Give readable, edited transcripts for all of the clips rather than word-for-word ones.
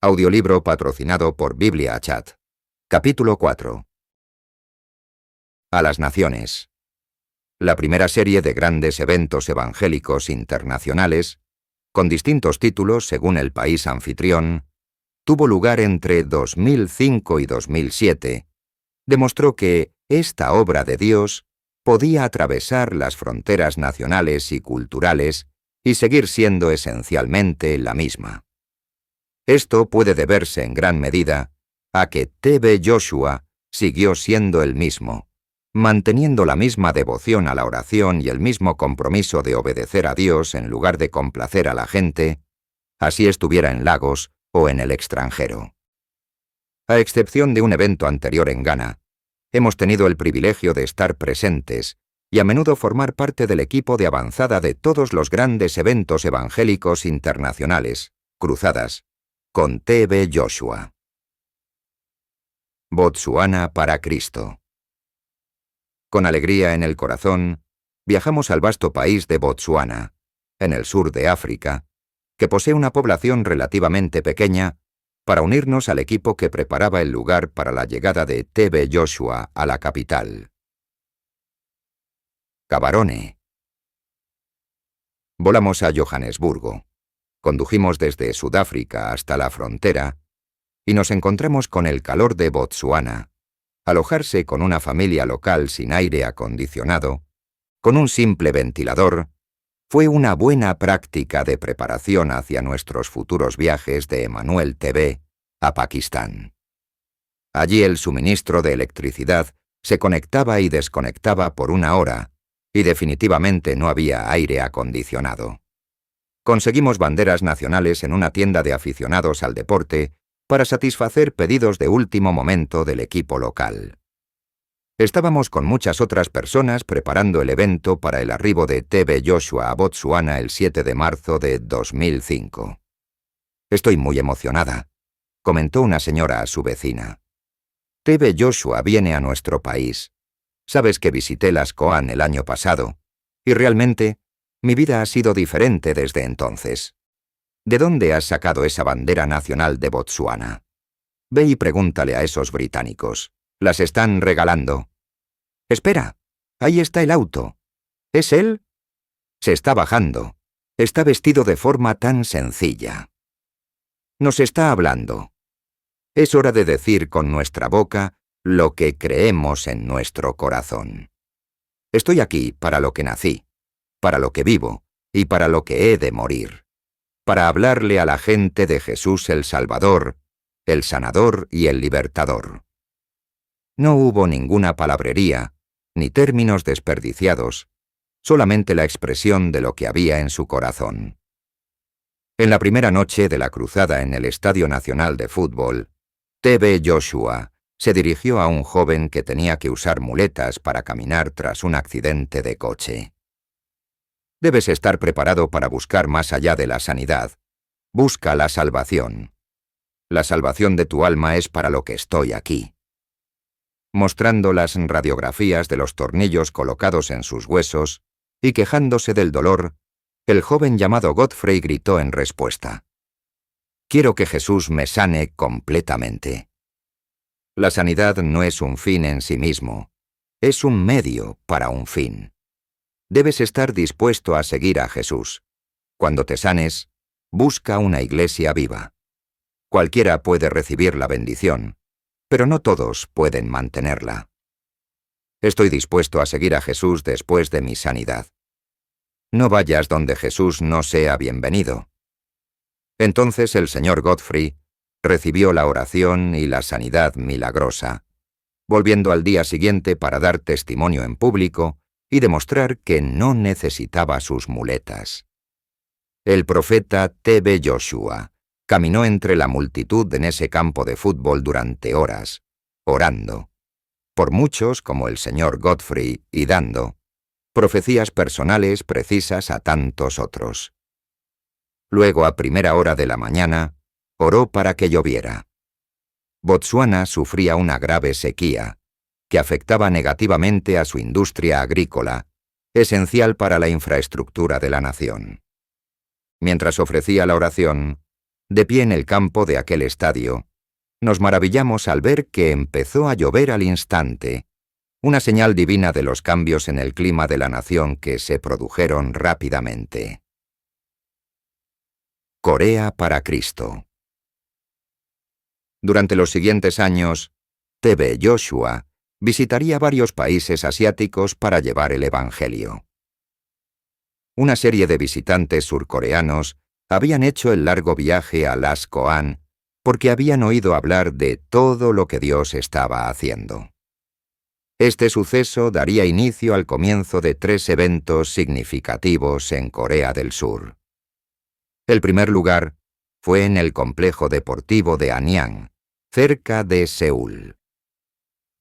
Audiolibro patrocinado por Biblia Chat. Capítulo 4. A las naciones. La primera serie de grandes eventos evangélicos internacionales, con distintos títulos según el país anfitrión, tuvo lugar entre 2005 y 2007. Demostró que esta obra de Dios podía atravesar las fronteras nacionales y culturales y seguir siendo esencialmente la misma. Esto puede deberse en gran medida a que T.B. Joshua siguió siendo el mismo, manteniendo la misma devoción a la oración y el mismo compromiso de obedecer a Dios en lugar de complacer a la gente, así estuviera en Lagos o en el extranjero. A excepción de un evento anterior en Ghana, hemos tenido el privilegio de estar presentes y a menudo formar parte del equipo de avanzada de todos los grandes eventos evangélicos internacionales, cruzadas, con T.B. Joshua. Botsuana para Cristo. Con alegría en el corazón, viajamos al vasto país de Botsuana, en el sur de África, que posee una población relativamente pequeña, para unirnos al equipo que preparaba el lugar para la llegada de T.B. Joshua a la capital. Gaborone. Volamos a Johannesburgo. Condujimos desde Sudáfrica hasta la frontera y nos encontramos con el calor de Botsuana. Alojarse con una familia local sin aire acondicionado, con un simple ventilador, fue una buena práctica de preparación hacia nuestros futuros viajes de Emmanuel TV a Pakistán. Allí el suministro de electricidad se conectaba y desconectaba por una hora y definitivamente no había aire acondicionado. Conseguimos banderas nacionales en una tienda de aficionados al deporte para satisfacer pedidos de último momento del equipo local. Estábamos con muchas otras personas preparando el evento para el arribo de T.B. Joshua a Botsuana el 7 de marzo de 2005. «Estoy muy emocionada», comentó una señora a su vecina. «T.B. Joshua viene a nuestro país. Sabes que visité Las Coan el año pasado, y realmente mi vida ha sido diferente desde entonces. ¿De dónde has sacado esa bandera nacional de Botsuana? Ve y pregúntale a esos británicos. Las están regalando». «Espera, ahí está el auto. ¿Es él?» «Se está bajando. Está vestido de forma tan sencilla. Nos está hablando. Es hora de decir con nuestra boca lo que creemos en nuestro corazón. Estoy aquí para lo que nací, para lo que vivo y para lo que he de morir, para hablarle a la gente de Jesús el Salvador, el Sanador y el Libertador». No hubo ninguna palabrería, ni términos desperdiciados, solamente la expresión de lo que había en su corazón. En la primera noche de la cruzada en el Estadio Nacional de Fútbol, T.B. Joshua se dirigió a un joven que tenía que usar muletas para caminar tras un accidente de coche. «Debes estar preparado para buscar más allá de la sanidad. Busca la salvación. La salvación de tu alma es para lo que estoy aquí». Mostrando las radiografías de los tornillos colocados en sus huesos y quejándose del dolor, el joven llamado Godfrey gritó en respuesta: «Quiero que Jesús me sane completamente». La sanidad no es un fin en sí mismo, es un medio para un fin. Debes estar dispuesto a seguir a Jesús. Cuando te sanes, busca una iglesia viva. Cualquiera puede recibir la bendición, pero no todos pueden mantenerla. Estoy dispuesto a seguir a Jesús después de mi sanidad. No vayas donde Jesús no sea bienvenido. Entonces el señor Godfrey recibió la oración y la sanidad milagrosa, volviendo al día siguiente para dar testimonio en público y demostrar que no necesitaba sus muletas. El profeta T.B. Joshua caminó entre la multitud en ese campo de fútbol durante horas, orando, por muchos como el señor Godfrey, y dando profecías personales precisas a tantos otros. Luego, a primera hora de la mañana, oró para que lloviera. Botsuana sufría una grave sequía, que afectaba negativamente a su industria agrícola, esencial para la infraestructura de la nación. Mientras ofrecía la oración, De pie en el campo de aquel estadio, nos maravillamos al ver que empezó a llover al instante, una señal divina de los cambios en el clima de la nación que se produjeron rápidamente. Corea para Cristo. Durante los siguientes años, T.B. Joshua visitaría varios países asiáticos para llevar el Evangelio. Una serie de visitantes surcoreanos habían hecho el largo viaje a Las Koan porque habían oído hablar de todo lo que Dios estaba haciendo. Este suceso daría inicio al comienzo de 3 eventos significativos en Corea del Sur. El primer lugar fue en el complejo deportivo de Anyang, cerca de Seúl.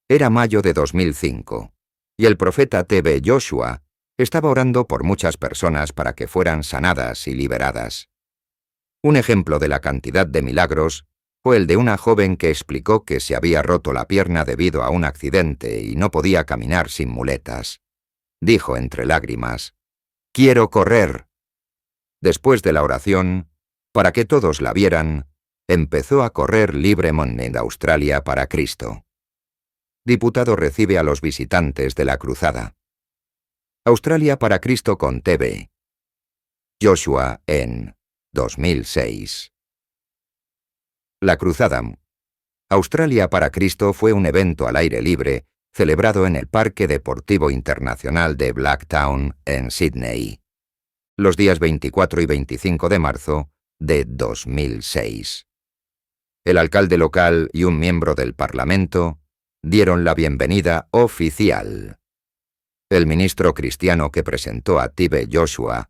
Era mayo de 2005, y el profeta T.B. Joshua estaba orando por muchas personas para que fueran sanadas y liberadas. Un ejemplo de la cantidad de milagros fue el de una joven que explicó que se había roto la pierna debido a un accidente y no podía caminar sin muletas. Dijo entre lágrimas: «Quiero correr». Después de la oración, para que todos la vieran, empezó a correr libremente en Australia para Cristo. Diputado recibe a los visitantes de la cruzada. Australia para Cristo con T.B. Joshua en 2006. La cruzada Australia para Cristo fue un evento al aire libre celebrado en el Parque Deportivo Internacional de Blacktown, en Sídney, los días 24 y 25 de marzo de 2006. El alcalde local y un miembro del Parlamento dieron la bienvenida oficial. El ministro cristiano que presentó a T.B. Joshua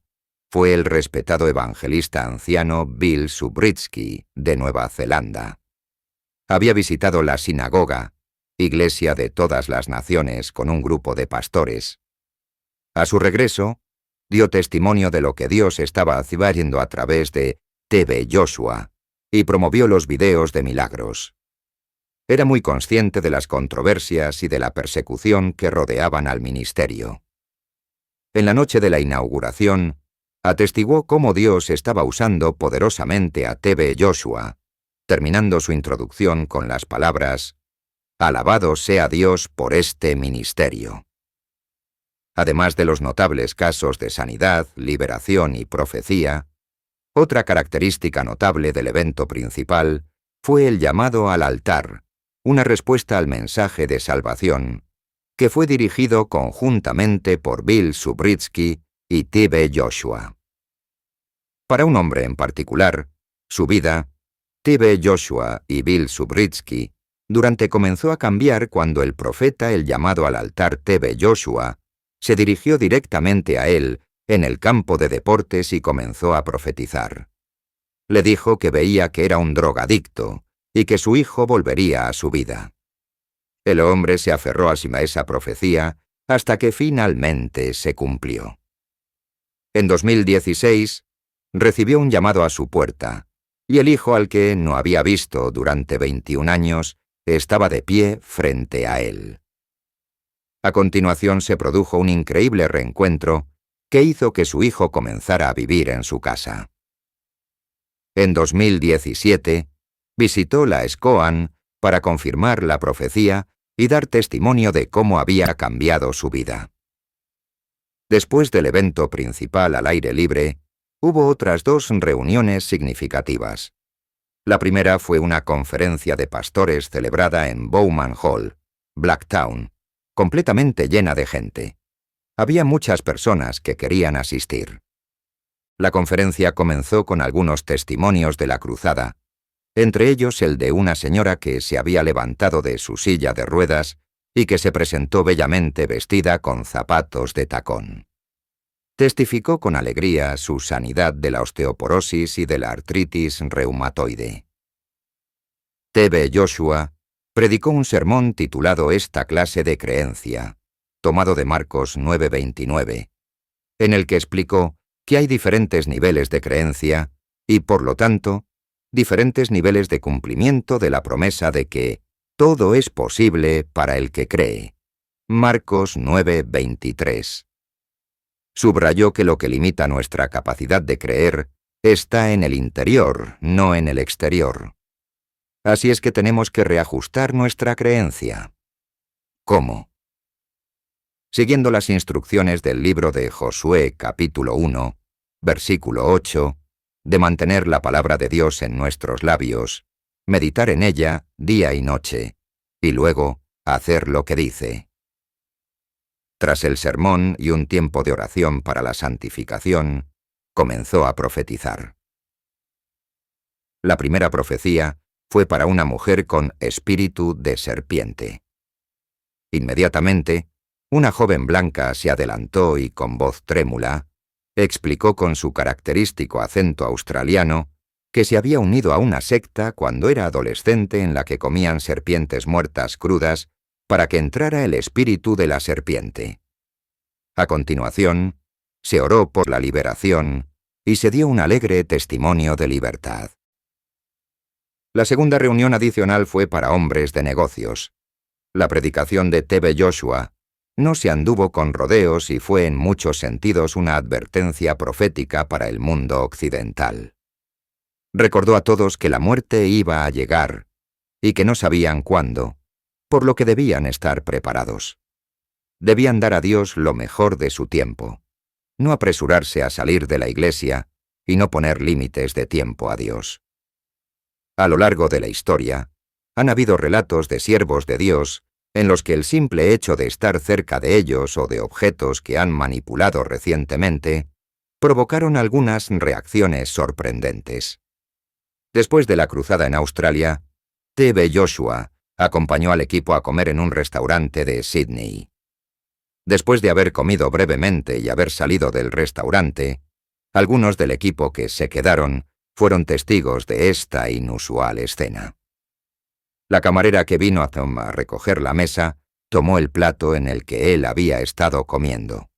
fue el respetado evangelista anciano Bill Subritsky, de Nueva Zelanda. Había visitado la sinagoga, iglesia de todas las naciones, con un grupo de pastores. A su regreso, dio testimonio de lo que Dios estaba haciendo a través de T.B. Joshua y promovió los videos de milagros. Era muy consciente de las controversias y de la persecución que rodeaban al ministerio. En la noche de la inauguración, atestiguó cómo Dios estaba usando poderosamente a T.B. Joshua, terminando su introducción con las palabras: «Alabado sea Dios por este ministerio». Además de los notables casos de sanidad, liberación y profecía, otra característica notable del evento principal fue el llamado al altar, una respuesta al mensaje de salvación, que fue dirigido conjuntamente por Bill Subritsky y T.B. Joshua. Para un hombre en particular, su vida, T.B. Joshua y Bill Subritsky, comenzó a cambiar cuando el profeta, el llamado al altar T.B. Joshua, se dirigió directamente a él en el campo de deportes y comenzó a profetizar. Le dijo que veía que era un drogadicto y que su hijo volvería a su vida. El hombre se aferró a esa profecía hasta que finalmente se cumplió. En 2016, recibió un llamado a su puerta, y el hijo, al que no había visto durante 21 años, estaba de pie frente a él. A continuación se produjo un increíble reencuentro que hizo que su hijo comenzara a vivir en su casa. En 2017, visitó la SCOAN para confirmar la profecía y dar testimonio de cómo había cambiado su vida. Después del evento principal al aire libre, hubo otras 2 reuniones significativas. La primera fue una conferencia de pastores celebrada en Bowman Hall, Blacktown, completamente llena de gente. Había muchas personas que querían asistir. La conferencia comenzó con algunos testimonios de la cruzada, entre ellos el de una señora que se había levantado de su silla de ruedas y que se presentó bellamente vestida con zapatos de tacón. Testificó con alegría su sanidad de la osteoporosis y de la artritis reumatoide. T.B. Joshua predicó un sermón titulado «Esta clase de creencia», tomado de Marcos 9:29, en el que explicó que hay diferentes niveles de creencia y, por lo tanto, diferentes niveles de cumplimiento de la promesa de que todo es posible para el que cree. Marcos 9:23. Subrayó que lo que limita nuestra capacidad de creer está en el interior, no en el exterior. Así es que tenemos que reajustar nuestra creencia. ¿Cómo? Siguiendo las instrucciones del libro de Josué, capítulo 1, versículo 8, de mantener la palabra de Dios en nuestros labios, meditar en ella día y noche, y luego hacer lo que dice. Tras el sermón y un tiempo de oración para la santificación, comenzó a profetizar. La primera profecía fue para una mujer con espíritu de serpiente. Inmediatamente, una joven blanca se adelantó y con voz trémula, explicó con su característico acento australiano que se había unido a una secta cuando era adolescente en la que comían serpientes muertas crudas para que entrara el espíritu de la serpiente. A continuación, se oró por la liberación y se dio un alegre testimonio de libertad. La segunda reunión adicional fue para hombres de negocios. La predicación de T.B. Joshua no se anduvo con rodeos y fue en muchos sentidos una advertencia profética para el mundo occidental. Recordó a todos que la muerte iba a llegar y que no sabían cuándo, por lo que debían estar preparados. Debían dar a Dios lo mejor de su tiempo, no apresurarse a salir de la iglesia y no poner límites de tiempo a Dios. A lo largo de la historia, han habido relatos de siervos de Dios en los que el simple hecho de estar cerca de ellos o de objetos que han manipulado recientemente provocaron algunas reacciones sorprendentes. Después de la cruzada en Australia, T.B. Joshua acompañó al equipo a comer en un restaurante de Sydney. Después de haber comido brevemente y haber salido del restaurante, algunos del equipo que se quedaron fueron testigos de esta inusual escena. La camarera que vino a recoger la mesa tomó el plato en el que él había estado comiendo.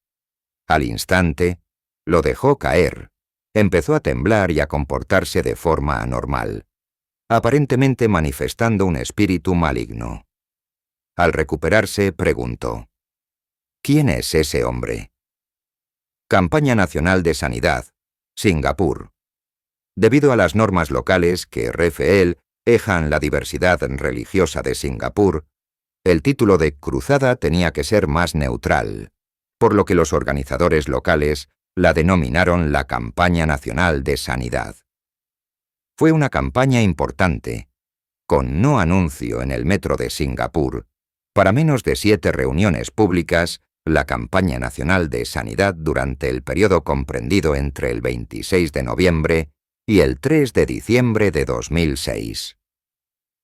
Al instante, lo dejó caer, empezó a temblar y a comportarse de forma anormal, aparentemente manifestando un espíritu maligno. Al recuperarse, preguntó: ¿Quién es ese hombre? Campaña Nacional de Sanidad, Singapur. Debido a las normas locales que reflejan la diversidad religiosa de Singapur, el título de cruzada tenía que ser más neutral, por lo que los organizadores locales la denominaron la Campaña Nacional de Sanidad. Fue una campaña importante, con no anuncio en el metro de Singapur, para menos de 7 reuniones públicas, la Campaña Nacional de Sanidad durante el periodo comprendido entre el 26 de noviembre y el 3 de diciembre de 2006.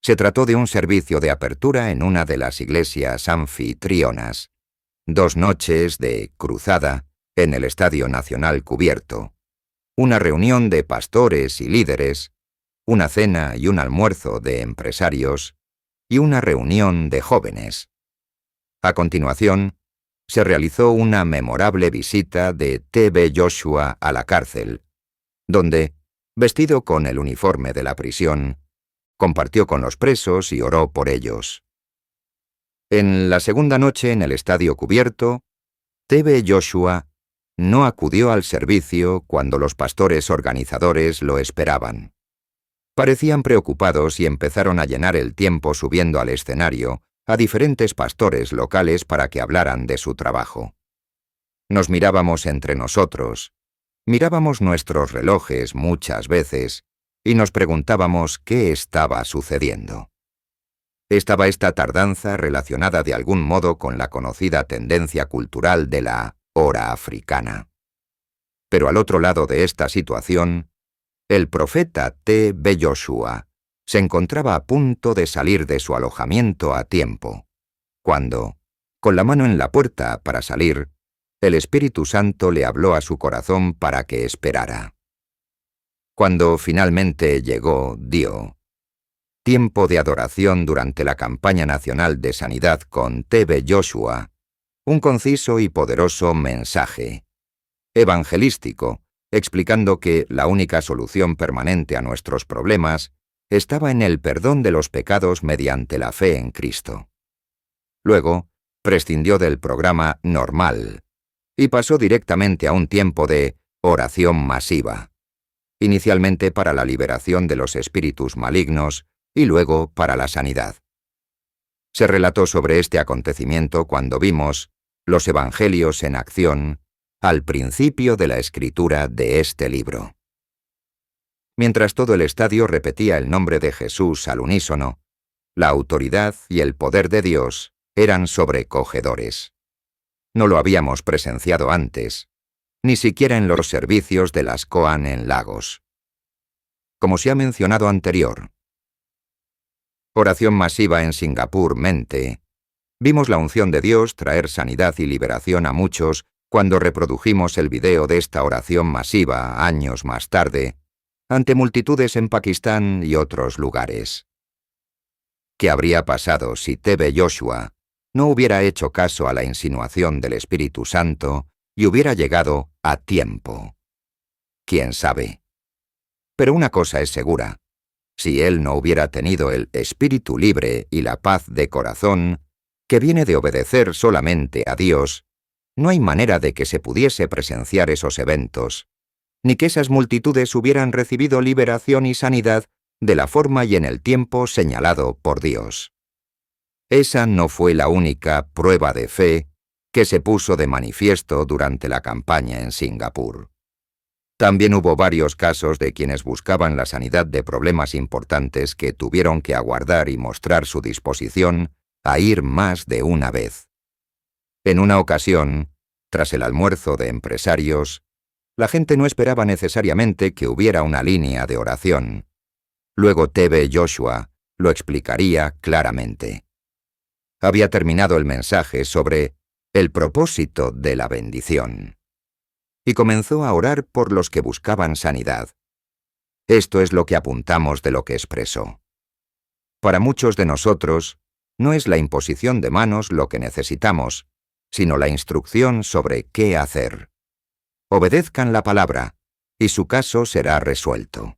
Se trató de un servicio de apertura en una de las iglesias anfitrionas, 2 noches de cruzada en el Estadio Nacional cubierto, una reunión de pastores y líderes, una cena y un almuerzo de empresarios y una reunión de jóvenes. A continuación, se realizó una memorable visita de T.B. Joshua a la cárcel, donde, vestido con el uniforme de la prisión, compartió con los presos y oró por ellos. En la segunda noche en el estadio cubierto, T.B. Joshua no acudió al servicio cuando los pastores organizadores lo esperaban. Parecían preocupados y empezaron a llenar el tiempo subiendo al escenario a diferentes pastores locales para que hablaran de su trabajo. Nos mirábamos entre nosotros, mirábamos nuestros relojes muchas veces y nos preguntábamos qué estaba sucediendo. ¿Estaba esta tardanza relacionada de algún modo con la conocida tendencia cultural de la hora africana? Pero al otro lado de esta situación, el profeta T.B. Joshua se encontraba a punto de salir de su alojamiento a tiempo, cuando, con la mano en la puerta para salir, el Espíritu Santo le habló a su corazón para que esperara. Cuando finalmente llegó, dio tiempo de adoración durante la campaña nacional de sanidad con T.B. Joshua, un conciso y poderoso mensaje evangelístico, explicando que la única solución permanente a nuestros problemas estaba en el perdón de los pecados mediante la fe en Cristo. Luego, prescindió del programa normal y pasó directamente a un tiempo de oración masiva. inicialmente para la liberación de los espíritus malignos y luego para la sanidad. Se relató sobre este acontecimiento cuando vimos los evangelios en acción al principio de la escritura de este libro. Mientras todo el estadio repetía el nombre de Jesús al unísono, la autoridad y el poder de Dios eran sobrecogedores. No lo habíamos presenciado antes, ni siquiera en los servicios de las Koan en Lagos. Como se ha mencionado anterior, oración masiva en Singapur, mente, vimos la unción de Dios traer sanidad y liberación a muchos cuando reprodujimos el video de esta oración masiva años más tarde, ante multitudes en Pakistán y otros lugares. ¿Qué habría pasado si T.B. Joshua no hubiera hecho caso a la insinuación del Espíritu Santo y hubiera llegado a tiempo? ¿Quién sabe? Pero una cosa es segura: si él no hubiera tenido el espíritu libre y la paz de corazón, que viene de obedecer solamente a Dios, no hay manera de que se pudiese presenciar esos eventos, ni que esas multitudes hubieran recibido liberación y sanidad de la forma y en el tiempo señalado por Dios. Esa no fue la única prueba de fe que se puso de manifiesto durante la campaña en Singapur. También hubo varios casos de quienes buscaban la sanidad de problemas importantes que tuvieron que aguardar y mostrar su disposición a ir más de una vez. En una ocasión, tras el almuerzo de empresarios, la gente no esperaba necesariamente que hubiera una línea de oración. Luego T.B. Joshua lo explicaría claramente. Había terminado el mensaje sobre el propósito de la bendición y comenzó a orar por los que buscaban sanidad. Esto es lo que apuntamos de lo que expresó. Para muchos de nosotros, no es la imposición de manos lo que necesitamos, sino la instrucción sobre qué hacer. Obedezcan la palabra, y su caso será resuelto.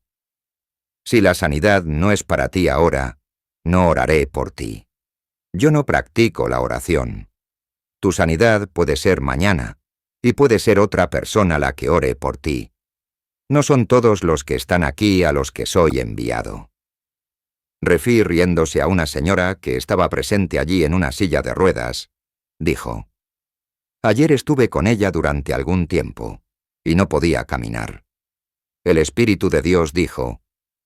Si la sanidad no es para ti ahora, no oraré por ti. Yo no practico la oración. Tu sanidad puede ser mañana, y puede ser otra persona la que ore por ti. No son todos los que están aquí a los que soy enviado. Refi, riéndose a una señora que estaba presente allí en una silla de ruedas, dijo: «Ayer estuve con ella durante algún tiempo, y no podía caminar. El Espíritu de Dios dijo: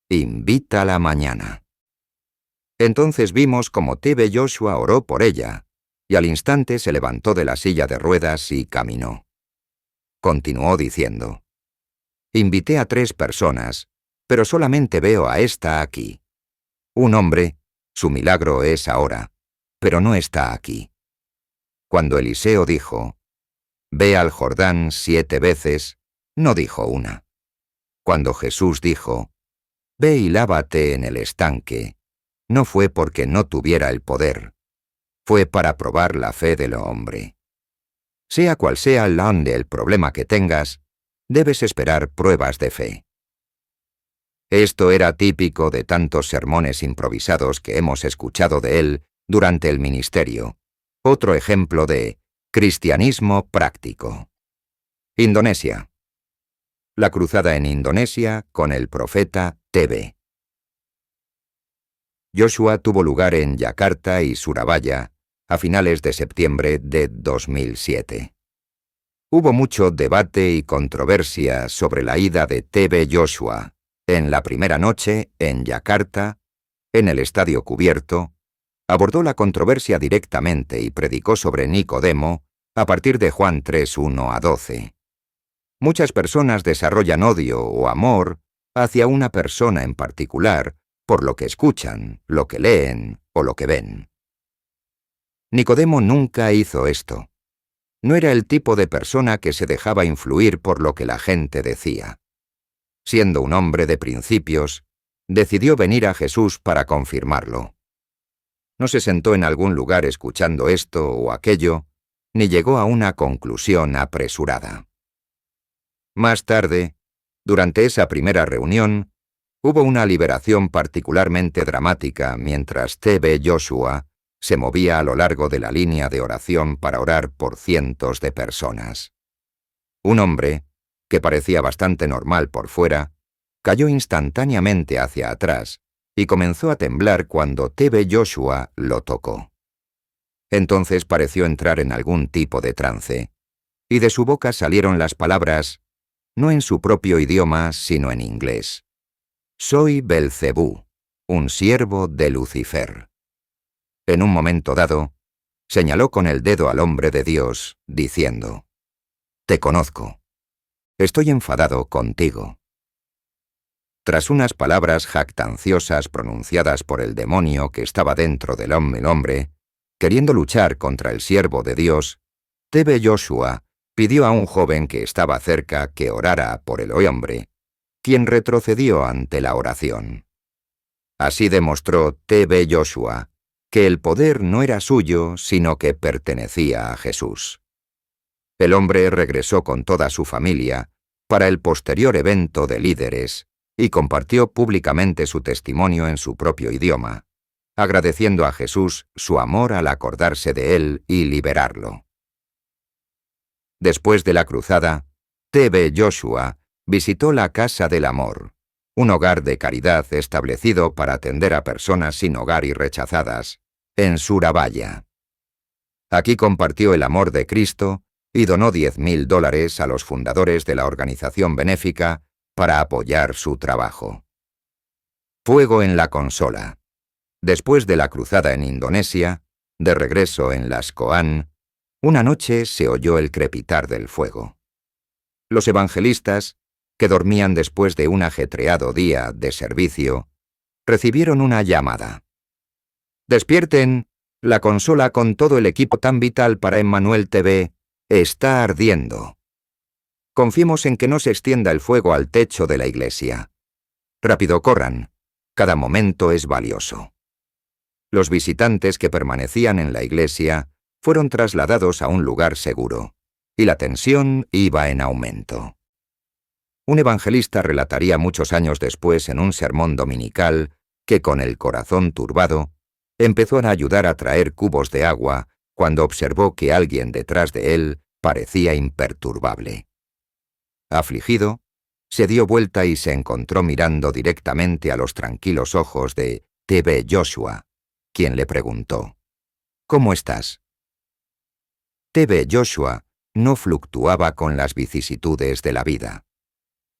invítala mañana». Entonces vimos como T.B. Joshua oró por ella, y al instante se levantó de la silla de ruedas y caminó. Continuó diciendo: «Invité a 3 personas, pero solamente veo a esta aquí. Un hombre, su milagro es ahora, pero no está aquí». Cuando Eliseo dijo: «Ve al Jordán 7 veces», no dijo una. Cuando Jesús dijo: «Ve y lávate en el estanque», no fue porque no tuviera el poder, fue para probar la fe del hombre. Sea cual sea el problema que tengas, debes esperar pruebas de fe. Esto era típico de tantos sermones improvisados que hemos escuchado de él durante el ministerio. Otro ejemplo de cristianismo práctico. Indonesia. La cruzada en Indonesia con el profeta T.B. Joshua tuvo lugar en Yakarta y Surabaya a finales de septiembre de 2007. Hubo mucho debate y controversia sobre la ida de T.B. Joshua en la primera noche en Yakarta, en el estadio cubierto. Abordó la controversia directamente y predicó sobre Nicodemo a partir de Juan 3:1-12. Muchas personas desarrollan odio o amor hacia una persona en particular por lo que escuchan, lo que leen o lo que ven. Nicodemo nunca hizo esto. No era el tipo de persona que se dejaba influir por lo que la gente decía. Siendo un hombre de principios, decidió venir a Jesús para confirmarlo. No se sentó en algún lugar escuchando esto o aquello, ni llegó a una conclusión apresurada. Más tarde, durante esa primera reunión, hubo una liberación particularmente dramática mientras T.B. Joshua se movía a lo largo de la línea de oración para orar por cientos de personas. Un hombre, que parecía bastante normal por fuera, cayó instantáneamente hacia atrás y comenzó a temblar cuando T.B. Joshua lo tocó. Entonces pareció entrar en algún tipo de trance, y de su boca salieron las palabras, no en su propio idioma, sino en inglés. «Soy Belcebú, un siervo de Lucifer». En un momento dado, señaló con el dedo al hombre de Dios, diciendo, «Te conozco. Estoy enfadado contigo». Tras unas palabras jactanciosas pronunciadas por el demonio que estaba dentro del hombre, queriendo luchar contra el siervo de Dios, T.B. Joshua pidió a un joven que estaba cerca que orara por el hombre, quien retrocedió ante la oración. Así demostró T.B. Joshua que el poder no era suyo, sino que pertenecía a Jesús. El hombre regresó con toda su familia para el posterior evento de líderes y compartió públicamente su testimonio en su propio idioma, agradeciendo a Jesús su amor al acordarse de él y liberarlo. Después de la cruzada, T.B. Joshua visitó la Casa del Amor, un hogar de caridad establecido para atender a personas sin hogar y rechazadas, en Surabaya. Aquí compartió el amor de Cristo y donó $10,000 a los fundadores de la organización benéfica para apoyar su trabajo. Fuego en la consola. Después de la cruzada en Indonesia, de regreso en Las Koan, una noche se oyó el crepitar del fuego. Los evangelistas, que dormían después de un ajetreado día de servicio, recibieron una llamada. «Despierten, la consola con todo el equipo tan vital para Emmanuel TV está ardiendo. Confiemos en que no se extienda el fuego al techo de la iglesia. Rápido corran, cada momento es valioso». Los visitantes que permanecían en la iglesia fueron trasladados a un lugar seguro, y la tensión iba en aumento. Un evangelista relataría muchos años después en un sermón dominical que, con el corazón turbado, empezó a ayudar a traer cubos de agua cuando observó que alguien detrás de él parecía imperturbable. Afligido, se dio vuelta y se encontró mirando directamente a los tranquilos ojos de T.B. Joshua, quien le preguntó, «¿Cómo estás?». T.B. Joshua no fluctuaba con las vicisitudes de la vida.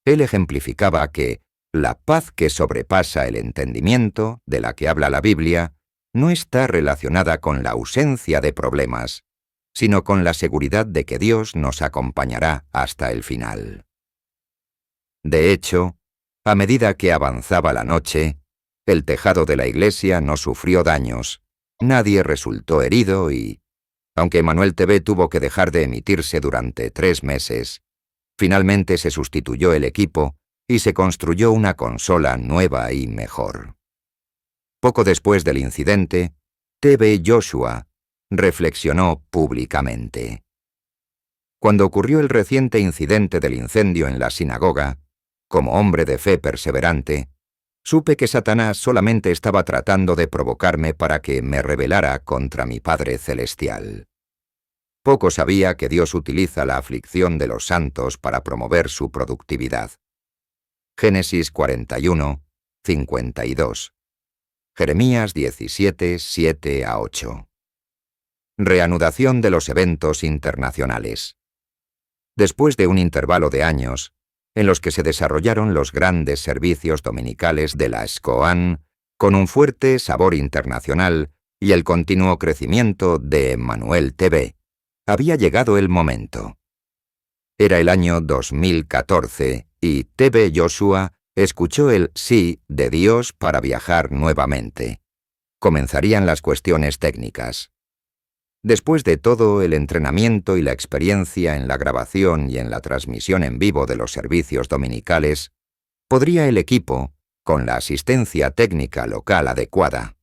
Él ejemplificaba que la paz que sobrepasa el entendimiento, de la que habla la Biblia, no está relacionada con la ausencia de problemas, sino con la seguridad de que Dios nos acompañará hasta el final. De hecho, a medida que avanzaba la noche, el tejado de la iglesia no sufrió daños, nadie resultó herido y, aunque Emmanuel TV tuvo que dejar de emitirse durante 3 meses, finalmente se sustituyó el equipo y se construyó una consola nueva y mejor. Poco después del incidente, T.B. Joshua reflexionó públicamente. Cuando ocurrió el reciente incidente del incendio en la sinagoga, como hombre de fe perseverante, supe que Satanás solamente estaba tratando de provocarme para que me rebelara contra mi Padre Celestial. Poco sabía que Dios utiliza la aflicción de los santos para promover su productividad. Génesis 41, 52. Jeremías 17, 7-8. Reanudación de los eventos internacionales. Después de un intervalo de años, en los que se desarrollaron los grandes servicios dominicales de la SCOAN, con un fuerte sabor internacional y el continuo crecimiento de Emmanuel TV, había llegado el momento. Era el año 2014 y T.B. Joshua escuchó el sí de Dios para viajar nuevamente. Comenzarían las cuestiones técnicas. Después de todo el entrenamiento y la experiencia en la grabación y en la transmisión en vivo de los servicios dominicales, podría el equipo, con la asistencia técnica local adecuada,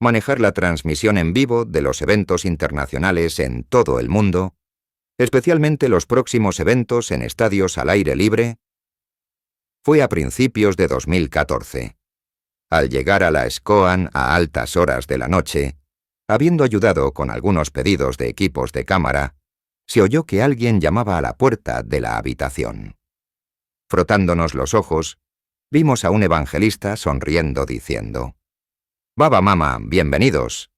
manejar la transmisión en vivo de los eventos internacionales en todo el mundo, especialmente los próximos eventos en estadios al aire libre. Fue a principios de 2014. Al llegar a la SCOAN a altas horas de la noche, habiendo ayudado con algunos pedidos de equipos de cámara, se oyó que alguien llamaba a la puerta de la habitación. Frotándonos los ojos, vimos a un evangelista sonriendo diciendo: «Baba, mama, bienvenidos».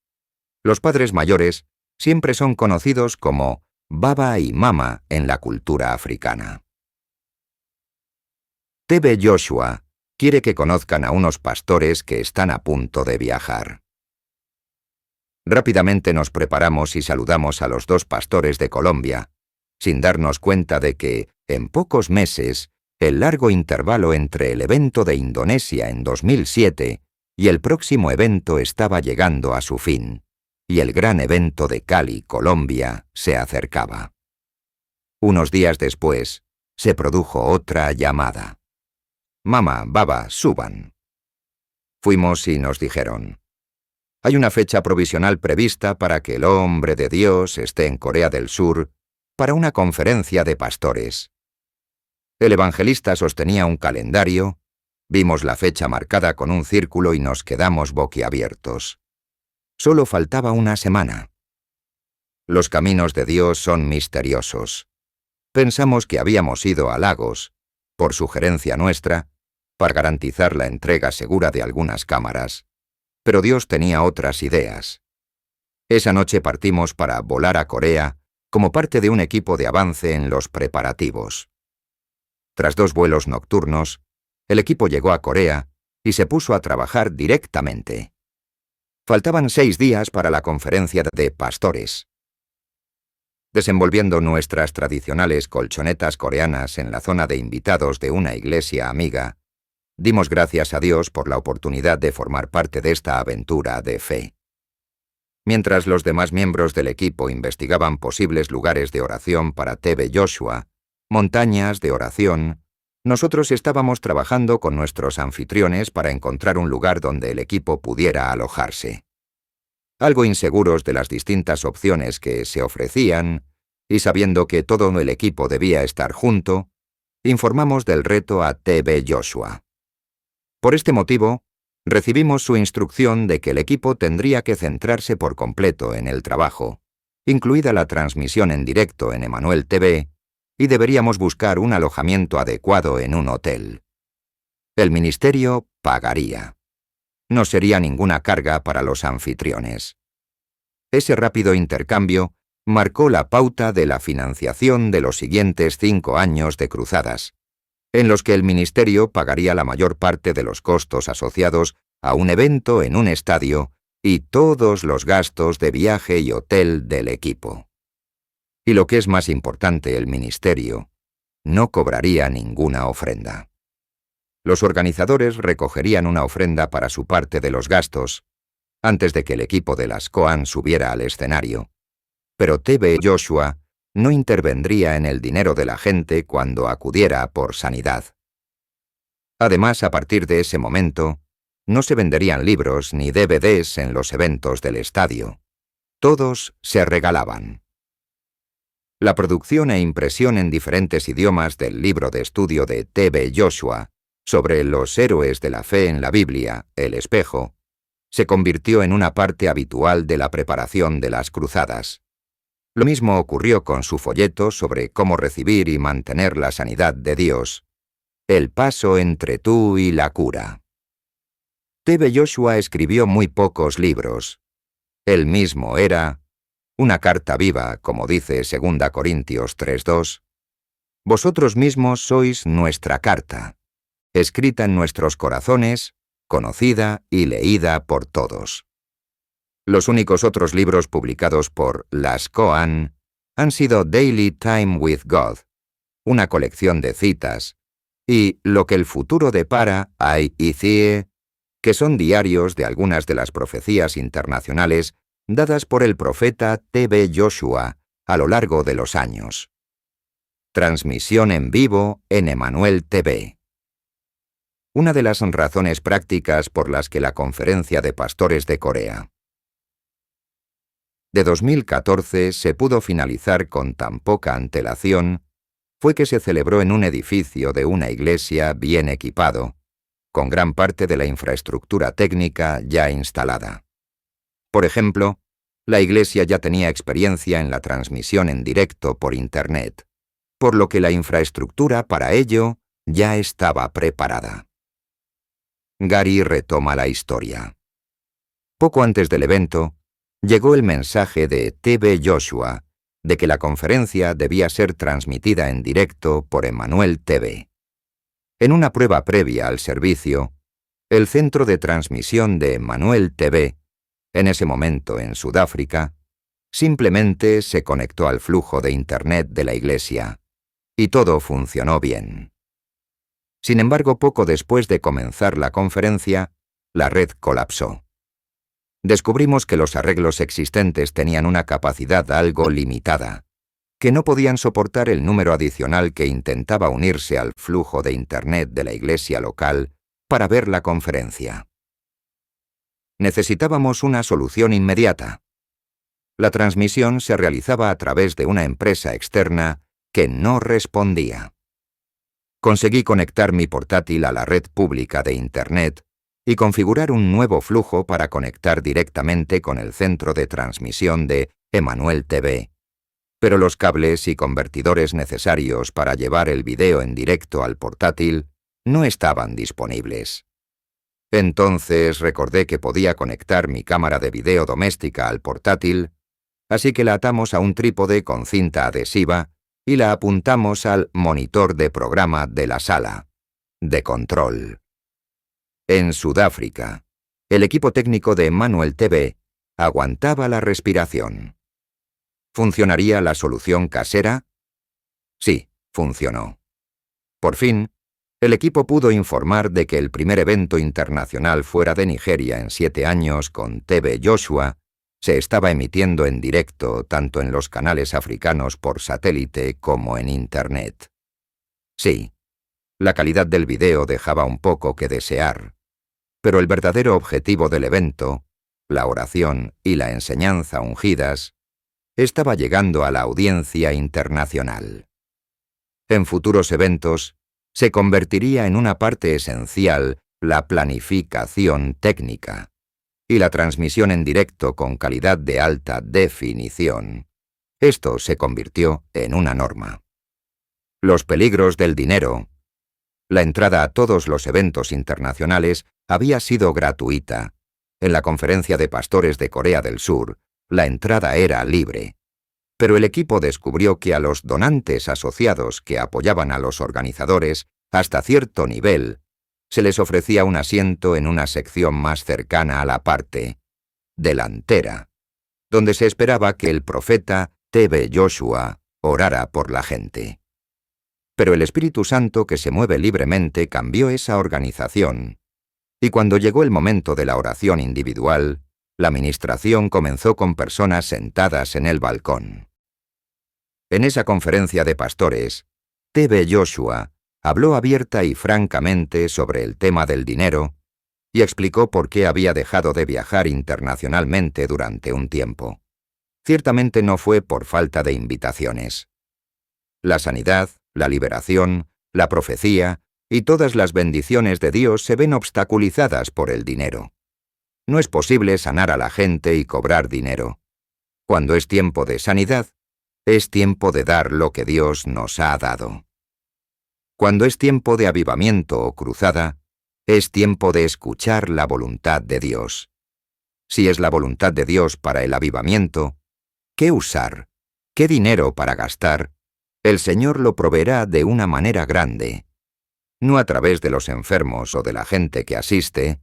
Los padres mayores siempre son conocidos como Baba y Mama en la cultura africana. T.B. Joshua quiere que conozcan a unos pastores que están a punto de viajar. Rápidamente nos preparamos y saludamos a los dos pastores de Colombia, sin darnos cuenta de que, en pocos meses, el largo intervalo entre el evento de Indonesia en 2007 y el próximo evento estaba llegando a su fin, y el gran evento de Cali, Colombia, se acercaba. Unos días después, se produjo otra llamada. «Mama, baba, suban». Fuimos y nos dijeron: «Hay una fecha provisional prevista para que el hombre de Dios esté en Corea del Sur para una conferencia de pastores». El evangelista sostenía un calendario, vimos la fecha marcada con un círculo y nos quedamos boquiabiertos. Solo faltaba una semana. Los caminos de Dios son misteriosos. Pensamos que habíamos ido a Lagos, por sugerencia nuestra, para garantizar la entrega segura de algunas cámaras, pero Dios tenía otras ideas. Esa noche partimos para volar a Corea como parte de un equipo de avance en los preparativos. Tras 2 vuelos nocturnos, el equipo llegó a Corea y se puso a trabajar directamente. Faltaban 6 días para la conferencia de pastores. Desenvolviendo nuestras tradicionales colchonetas coreanas en la zona de invitados de una iglesia amiga, dimos gracias a Dios por la oportunidad de formar parte de esta aventura de fe. Mientras los demás miembros del equipo investigaban posibles lugares de oración para T.B. Joshua, montañas de oración, nosotros estábamos trabajando con nuestros anfitriones para encontrar un lugar donde el equipo pudiera alojarse. Algo inseguros de las distintas opciones que se ofrecían, y sabiendo que todo el equipo debía estar junto, informamos del reto a T.B. Joshua. Por este motivo, recibimos su instrucción de que el equipo tendría que centrarse por completo en el trabajo, incluida la transmisión en directo en Emmanuel TV, y deberíamos buscar un alojamiento adecuado en un hotel. El ministerio pagaría. No sería ninguna carga para los anfitriones. Ese rápido intercambio marcó la pauta de la financiación de los siguientes 5 años de cruzadas, en los que el ministerio pagaría la mayor parte de los costos asociados a un evento en un estadio y todos los gastos de viaje y hotel del equipo. Y lo que es más importante, el ministerio no cobraría ninguna ofrenda. Los organizadores recogerían una ofrenda para su parte de los gastos, antes de que el equipo de las Coan subiera al escenario, pero T.B. Joshua no intervendría en el dinero de la gente cuando acudiera por sanidad. Además, a partir de ese momento, no se venderían libros ni DVDs en los eventos del estadio. Todos se regalaban. La producción e impresión en diferentes idiomas del libro de estudio de T.B. Joshua sobre los héroes de la fe en la Biblia, El Espejo, se convirtió en una parte habitual de la preparación de las cruzadas. Lo mismo ocurrió con su folleto sobre cómo recibir y mantener la sanidad de Dios, El paso entre tú y la cura. T.B. Joshua escribió muy pocos libros. Él mismo era una carta viva, como dice 2 Corintios 3:2. Vosotros mismos sois nuestra carta, escrita en nuestros corazones, conocida y leída por todos. Los únicos otros libros publicados por las Coan han sido Daily Time with God, una colección de citas, y Lo que el futuro depara, Ai y Cie, que son diarios de algunas de las profecías internacionales dadas por el profeta T.B. Joshua a lo largo de los años. Transmisión en vivo en Emmanuel TV. Una de las razones prácticas por las que la Conferencia de Pastores de Corea de 2014 se pudo finalizar con tan poca antelación fue que se celebró en un edificio de una iglesia bien equipado, con gran parte de la infraestructura técnica ya instalada. Por ejemplo, la iglesia ya tenía experiencia en la transmisión en directo por Internet, por lo que la infraestructura para ello ya estaba preparada. Gary retoma la historia. Poco antes del evento, llegó el mensaje de T.B. Joshua de que la conferencia debía ser transmitida en directo por Emmanuel TV. En una prueba previa al servicio, el centro de transmisión de Emmanuel TV, en ese momento en Sudáfrica, simplemente se conectó al flujo de Internet de la iglesia, y todo funcionó bien. Sin embargo, poco después de comenzar la conferencia, la red colapsó. Descubrimos que los arreglos existentes tenían una capacidad algo limitada, que no podían soportar el número adicional que intentaba unirse al flujo de Internet de la iglesia local para ver la conferencia. Necesitábamos una solución inmediata. La transmisión se realizaba a través de una empresa externa que no respondía. Conseguí conectar mi portátil a la red pública de Internet y configurar un nuevo flujo para conectar directamente con el centro de transmisión de Emmanuel TV. Pero los cables y convertidores necesarios para llevar el video en directo al portátil no estaban disponibles. Entonces recordé que podía conectar mi cámara de video doméstica al portátil, así que la atamos a un trípode con cinta adhesiva y la apuntamos al monitor de programa de la sala de control. En Sudáfrica, el equipo técnico de Emmanuel TV aguantaba la respiración. ¿Funcionaría la solución casera? Sí, funcionó. Por fin, el equipo pudo informar de que el primer evento internacional fuera de Nigeria en 7 años con T.B. Joshua se estaba emitiendo en directo tanto en los canales africanos por satélite como en Internet. Sí, la calidad del video dejaba un poco que desear, pero el verdadero objetivo del evento, la oración y la enseñanza ungidas, estaba llegando a la audiencia internacional. En futuros eventos, se convertiría en una parte esencial la planificación técnica y la transmisión en directo con calidad de alta definición. Esto se convirtió en una norma. Los peligros del dinero. La entrada a todos los eventos internacionales había sido gratuita. En la conferencia de pastores de Corea del Sur, la entrada era libre. Pero el equipo descubrió que a los donantes asociados que apoyaban a los organizadores hasta cierto nivel, se les ofrecía un asiento en una sección más cercana a la parte delantera, donde se esperaba que el profeta T.B. Joshua orara por la gente. Pero el Espíritu Santo que se mueve libremente cambió esa organización, y cuando llegó el momento de la oración individual, la ministración comenzó con personas sentadas en el balcón. En esa conferencia de pastores, T.B. Joshua habló abierta y francamente sobre el tema del dinero y explicó por qué había dejado de viajar internacionalmente durante un tiempo. Ciertamente no fue por falta de invitaciones. La sanidad, la liberación, la profecía y todas las bendiciones de Dios se ven obstaculizadas por el dinero. No es posible sanar a la gente y cobrar dinero. Cuando es tiempo de sanidad, es tiempo de dar lo que Dios nos ha dado. Cuando es tiempo de avivamiento o cruzada, es tiempo de escuchar la voluntad de Dios. Si es la voluntad de Dios para el avivamiento, ¿qué usar? ¿Qué dinero para gastar? El Señor lo proveerá de una manera grande. No a través de los enfermos o de la gente que asiste,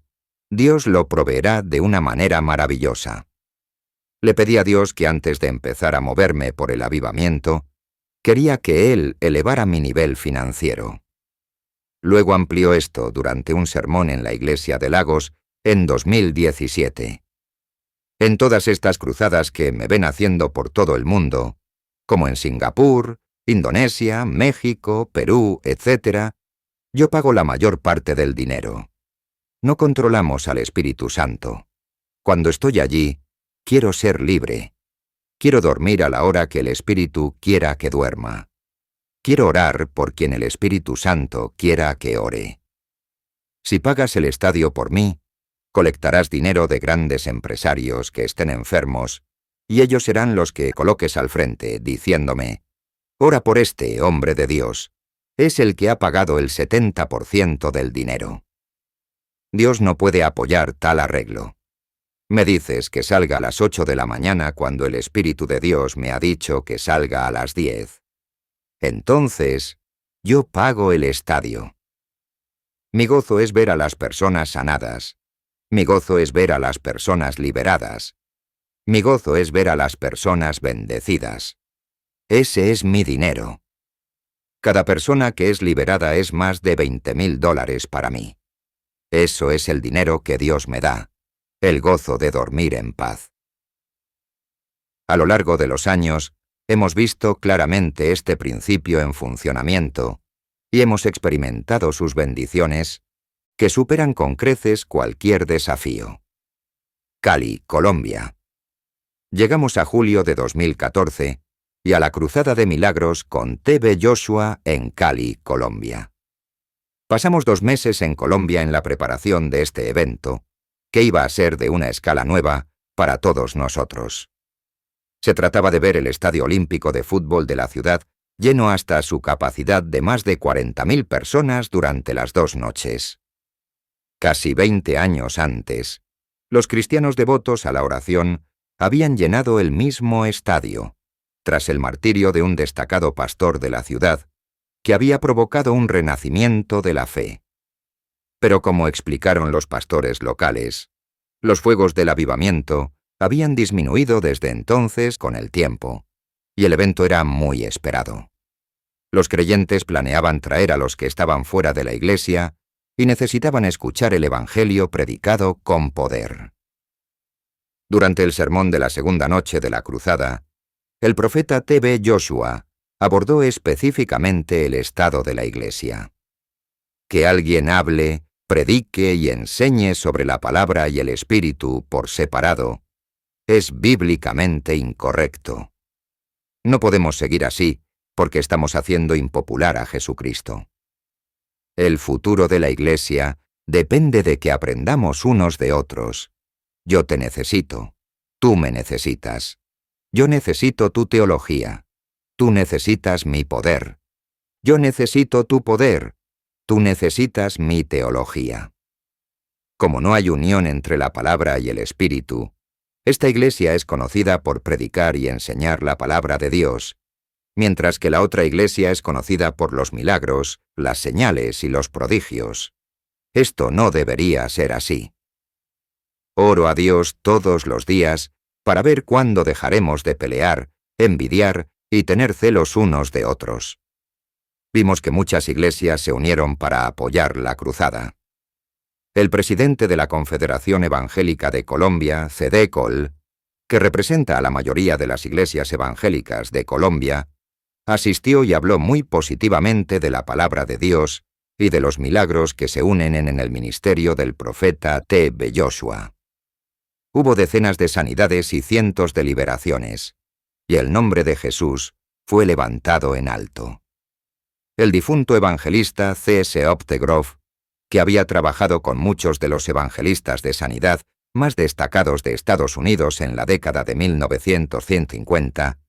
Dios lo proveerá de una manera maravillosa. Le pedí a Dios que antes de empezar a moverme por el avivamiento, quería que Él elevara mi nivel financiero. Luego amplió esto durante un sermón en la iglesia de Lagos en 2017. En todas estas cruzadas que me ven haciendo por todo el mundo, como en Singapur, Indonesia, México, Perú, etc., yo pago la mayor parte del dinero. No controlamos al Espíritu Santo. Cuando estoy allí, quiero ser libre. Quiero dormir a la hora que el Espíritu quiera que duerma. Quiero orar por quien el Espíritu Santo quiera que ore. Si pagas el estadio por mí, colectarás dinero de grandes empresarios que estén enfermos, y ellos serán los que coloques al frente, diciéndome: ora por este hombre de Dios, es el que ha pagado el 70% del dinero. Dios no puede apoyar tal arreglo. Me dices que salga a las 8 de la mañana cuando el Espíritu de Dios me ha dicho que salga a las 10. Entonces, yo pago el estadio. Mi gozo es ver a las personas sanadas. Mi gozo es ver a las personas liberadas. Mi gozo es ver a las personas bendecidas. Ese es mi dinero. Cada persona que es liberada es más de $20,000 para mí. Eso es el dinero que Dios me da, el gozo de dormir en paz. A lo largo de los años, hemos visto claramente este principio en funcionamiento y hemos experimentado sus bendiciones que superan con creces cualquier desafío. Cali, Colombia. Llegamos a julio de 2014 y a la Cruzada de Milagros con T.B. Joshua en Cali, Colombia. Pasamos 2 meses en Colombia en la preparación de este evento, que iba a ser de una escala nueva para todos nosotros. Se trataba de ver el Estadio Olímpico de Fútbol de la ciudad lleno hasta su capacidad de más de 40,000 personas durante las 2 noches. Casi 20 años antes, los cristianos devotos a la oración habían llenado el mismo estadio, tras el martirio de un destacado pastor de la ciudad, que había provocado un renacimiento de la fe. Pero como explicaron los pastores locales, los fuegos del avivamiento habían disminuido desde entonces con el tiempo, y el evento era muy esperado. Los creyentes planeaban traer a los que estaban fuera de la iglesia y necesitaban escuchar el Evangelio predicado con poder. Durante el sermón de la segunda noche de la cruzada, el profeta T.B. Joshua abordó específicamente el estado de la iglesia. Que alguien hable, predique y enseñe sobre la palabra y el espíritu por separado es bíblicamente incorrecto. No podemos seguir así porque estamos haciendo impopular a Jesucristo. El futuro de la iglesia depende de que aprendamos unos de otros. Yo te necesito, tú me necesitas. Yo necesito tu teología. Tú necesitas mi poder. Yo necesito tu poder. Tú necesitas mi teología. Como no hay unión entre la palabra y el espíritu, esta iglesia es conocida por predicar y enseñar la palabra de Dios, mientras que la otra iglesia es conocida por los milagros, las señales y los prodigios. Esto no debería ser así. Oro a Dios todos los días para ver cuándo dejaremos de pelear, envidiar y tener celos unos de otros. Vimos que muchas iglesias se unieron para apoyar la cruzada. El presidente de la Confederación Evangélica de Colombia, CEDECOL, que representa a la mayoría de las iglesias evangélicas de Colombia, asistió y habló muy positivamente de la palabra de Dios y de los milagros que se unen en el ministerio del profeta T.B. Joshua. Hubo decenas de sanidades y cientos de liberaciones, y el nombre de Jesús fue levantado en alto. El difunto evangelista C.S. Optegrove, que había trabajado con muchos de los evangelistas de sanidad más destacados de Estados Unidos en la década de 1950,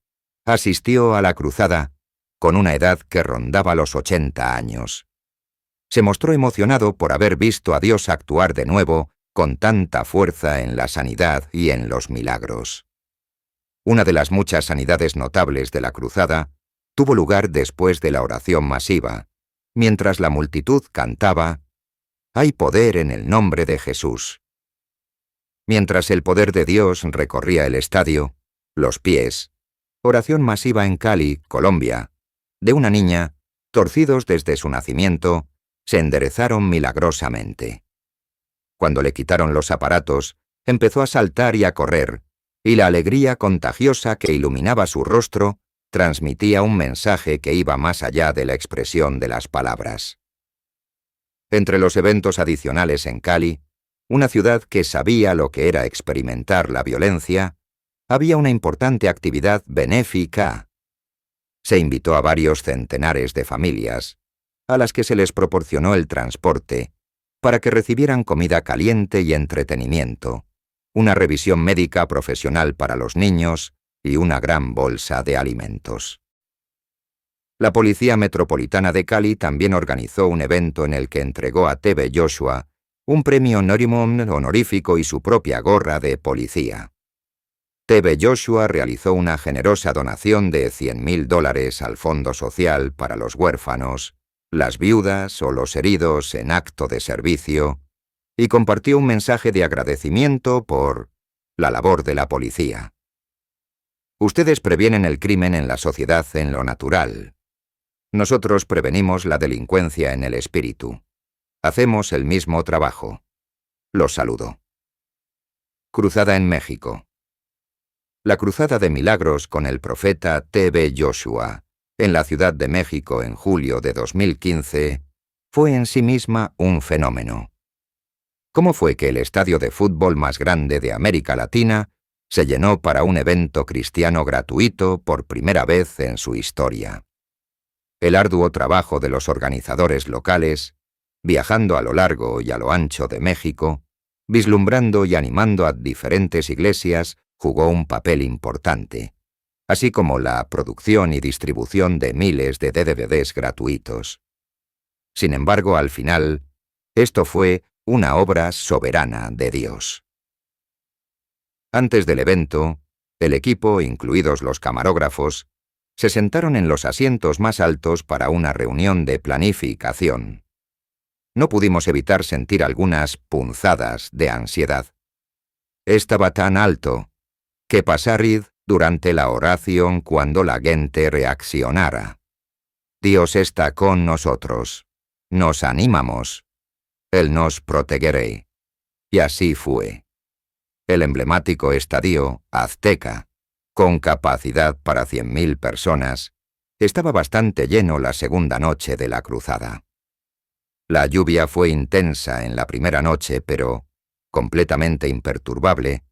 asistió a la cruzada con una edad que rondaba los 80 años. Se mostró emocionado por haber visto a Dios actuar de nuevo con tanta fuerza en la sanidad y en los milagros. Una de las muchas sanidades notables de la cruzada tuvo lugar después de la oración masiva, mientras la multitud cantaba «Hay poder en el nombre de Jesús». Mientras el poder de Dios recorría el estadio, los pies, oración masiva en Cali, Colombia, de una niña, torcidos desde su nacimiento, se enderezaron milagrosamente. Cuando le quitaron los aparatos, empezó a saltar y a correr, y la alegría contagiosa que iluminaba su rostro transmitía un mensaje que iba más allá de la expresión de las palabras. Entre los eventos adicionales en Cali, una ciudad que sabía lo que era experimentar la violencia, había una importante actividad benéfica. Se invitó a varios centenares de familias, a las que se les proporcionó el transporte, para que recibieran comida caliente y entretenimiento, una revisión médica profesional para los niños y una gran bolsa de alimentos. La Policía Metropolitana de Cali también organizó un evento en el que entregó a T.B. Joshua un premio honorífico y su propia gorra de policía. T.B. Joshua realizó una generosa donación de $100,000 al Fondo Social para los huérfanos, las viudas o los heridos en acto de servicio, y compartió un mensaje de agradecimiento por la labor de la policía. Ustedes previenen el crimen en la sociedad en lo natural. Nosotros prevenimos la delincuencia en el espíritu. Hacemos el mismo trabajo. Los saludo. Cruzada en México. La Cruzada de Milagros con el profeta T.B. Joshua, en la Ciudad de México en julio de 2015, fue en sí misma un fenómeno. ¿Cómo fue que el estadio de fútbol más grande de América Latina se llenó para un evento cristiano gratuito por primera vez en su historia? El arduo trabajo de los organizadores locales, viajando a lo largo y a lo ancho de México, vislumbrando y animando a diferentes iglesias, jugó un papel importante, así como la producción y distribución de miles de DVDs gratuitos. Sin embargo, al final, esto fue una obra soberana de Dios. Antes del evento, el equipo, incluidos los camarógrafos, se sentaron en los asientos más altos para una reunión de planificación. No pudimos evitar sentir algunas punzadas de ansiedad. Estaba tan alto que pasaría durante la oración cuando la gente reaccionara. Dios está con nosotros. Nos animamos. Él nos protegerá. Y así fue. El emblemático estadio Azteca, con capacidad para 100,000 personas, estaba bastante lleno la segunda noche de la cruzada. La lluvia fue intensa en la primera noche, pero, completamente imperturbable,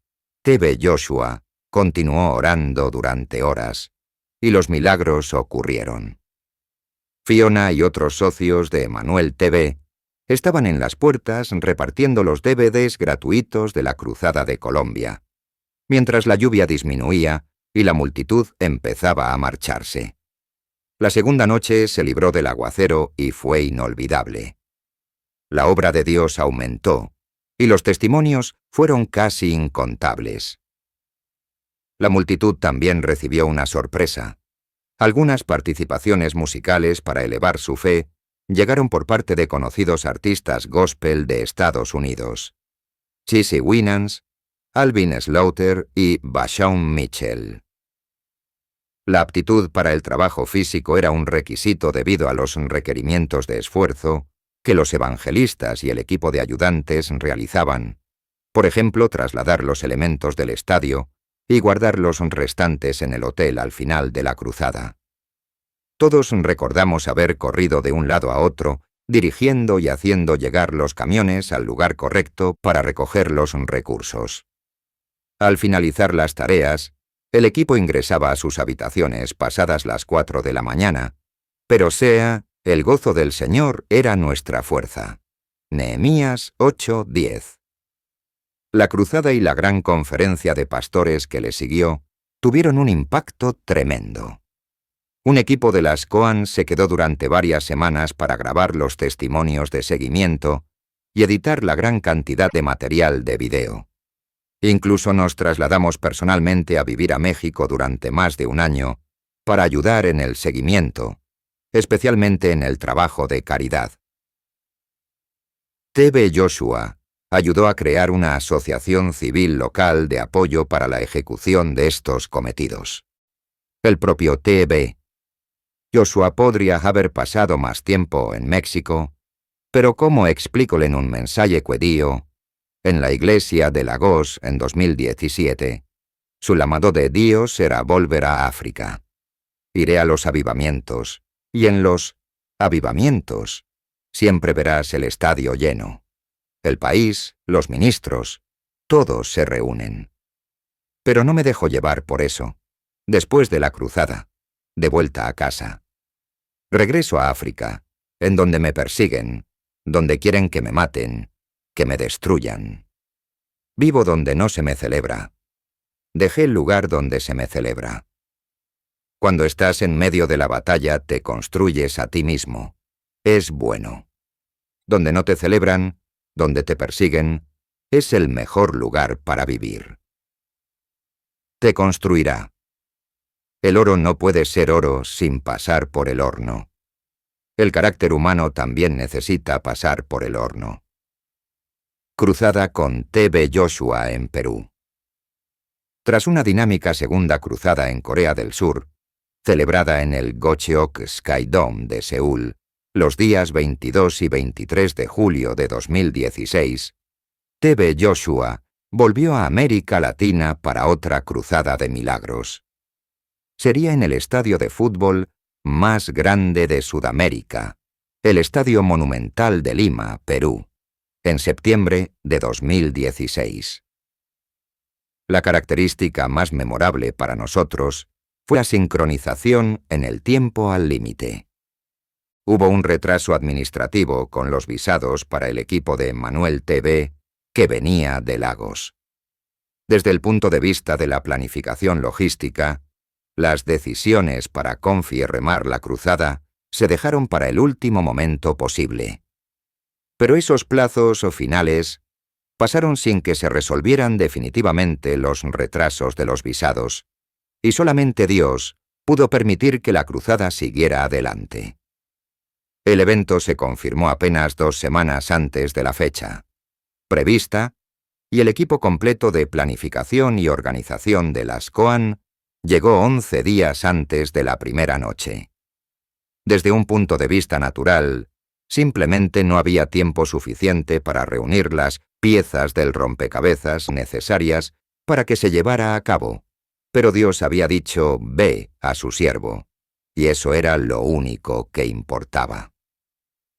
T.B. Joshua continuó orando durante horas, y los milagros ocurrieron. Fiona y otros socios de Emanuel TV estaban en las puertas repartiendo los DVDs gratuitos de la Cruzada de Colombia, mientras la lluvia disminuía y la multitud empezaba a marcharse. La segunda noche se libró del aguacero y fue inolvidable. La obra de Dios aumentó, y los testimonios fueron casi incontables. La multitud también recibió una sorpresa. Algunas participaciones musicales para elevar su fe llegaron por parte de conocidos artistas gospel de Estados Unidos: Chissy Winans, Alvin Slaughter y Vashon Mitchell. La aptitud para el trabajo físico era un requisito debido a los requerimientos de esfuerzo que los evangelistas y el equipo de ayudantes realizaban, por ejemplo, trasladar los elementos del estadio y guardar los restantes en el hotel al final de la cruzada. Todos recordamos haber corrido de un lado a otro, dirigiendo y haciendo llegar los camiones al lugar correcto para recoger los recursos. Al finalizar las tareas, el equipo ingresaba a sus habitaciones pasadas las 4 de la mañana, pero el gozo del Señor era nuestra fuerza. Nehemías 8:10. La cruzada y la gran conferencia de pastores que le siguió tuvieron un impacto tremendo. Un equipo de las Coan se quedó durante varias semanas para grabar los testimonios de seguimiento y editar la gran cantidad de material de video. Incluso nos trasladamos personalmente a vivir a México durante más de un año para ayudar en el seguimiento, especialmente en el trabajo de caridad. T.B. Joshua ayudó a crear una asociación civil local de apoyo para la ejecución de estos cometidos. El propio T.B. Joshua podría haber pasado más tiempo en México, pero como explicó en un mensaje que dio en la iglesia de Lagos en 2017, su llamado de Dios era volver a África. Iré a los avivamientos, y en los avivamientos siempre verás el estadio lleno. El país, los ministros, todos se reúnen. Pero no me dejo llevar por eso. Después de la cruzada, de vuelta a casa, regreso a África, en donde me persiguen, donde quieren que me maten, que me destruyan. Vivo donde no se me celebra. Dejé el lugar donde se me celebra. Cuando estás en medio de la batalla, te construyes a ti mismo. Es bueno. Donde no te celebran, donde te persiguen, es el mejor lugar para vivir. Te construirá. El oro no puede ser oro sin pasar por el horno. El carácter humano también necesita pasar por el horno. Cruzada con T.B. Joshua en Perú. Tras una dinámica segunda cruzada en Corea del Sur, celebrada en el Gocheok Skydome de Seúl, los días 22 y 23 de julio de 2016, T.B. Joshua volvió a América Latina para otra cruzada de milagros. Sería en el estadio de fútbol más grande de Sudamérica, el Estadio Monumental de Lima, Perú, en septiembre de 2016. La característica más memorable para nosotros fue la sincronización en el tiempo al límite. Hubo un retraso administrativo con los visados para el equipo de Manuel TV, que venía de Lagos. Desde el punto de vista de la planificación logística, las decisiones para confirmar la cruzada se dejaron para el último momento posible. Pero esos plazos o finales pasaron sin que se resolvieran definitivamente los retrasos de los visados, y solamente Dios pudo permitir que la cruzada siguiera adelante. El evento se confirmó apenas 2 semanas antes de la fecha prevista, y el equipo completo de planificación y organización de las COAN llegó 11 días antes de la primera noche. Desde un punto de vista natural, simplemente no había tiempo suficiente para reunir las piezas del rompecabezas necesarias para que se llevara a cabo, pero Dios había dicho «ve» a su siervo, y eso era lo único que importaba.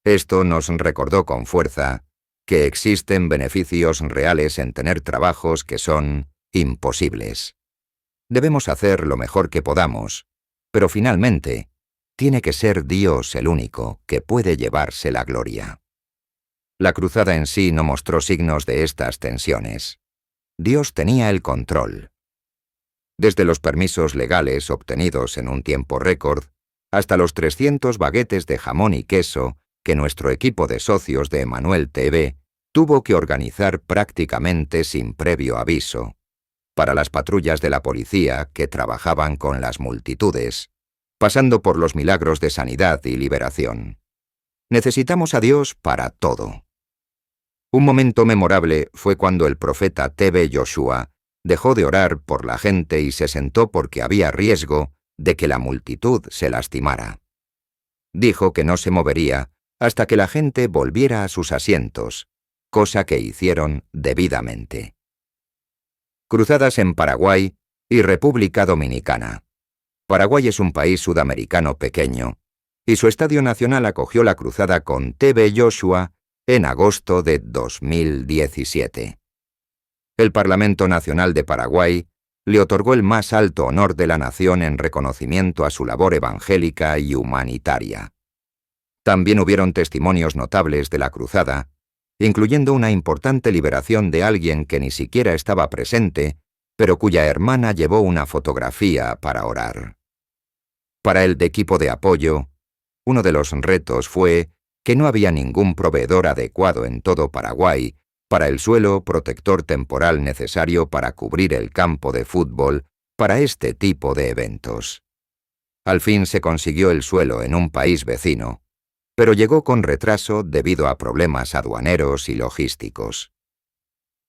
Esto nos recordó con fuerza que existen beneficios reales en tener trabajos que son imposibles. Debemos hacer lo mejor que podamos, pero finalmente tiene que ser Dios el único que puede llevarse la gloria. La cruzada en sí no mostró signos de estas tensiones. Dios tenía el control. Desde los permisos legales obtenidos en un tiempo récord, hasta los 300 baguetes de jamón y queso que nuestro equipo de socios de Manuel TV tuvo que organizar prácticamente sin previo aviso, para las patrullas de la policía que trabajaban con las multitudes, pasando por los milagros de sanidad y liberación. Necesitamos a Dios para todo. Un momento memorable fue cuando el profeta T.B. Joshua dejó de orar por la gente y se sentó porque había riesgo de que la multitud se lastimara. Dijo que no se movería hasta que la gente volviera a sus asientos, cosa que hicieron debidamente. Cruzadas en Paraguay y República Dominicana. Paraguay es un país sudamericano pequeño, y su estadio nacional acogió la cruzada con T.B. Joshua en agosto de 2017. El Parlamento Nacional de Paraguay le otorgó el más alto honor de la nación en reconocimiento a su labor evangélica y humanitaria. También hubieron testimonios notables de la cruzada, incluyendo una importante liberación de alguien que ni siquiera estaba presente, pero cuya hermana llevó una fotografía para orar. Para el equipo de apoyo, uno de los retos fue que no había ningún proveedor adecuado en todo Paraguay para el suelo protector temporal necesario para cubrir el campo de fútbol para este tipo de eventos. Al fin se consiguió el suelo en un país vecino, pero llegó con retraso debido a problemas aduaneros y logísticos.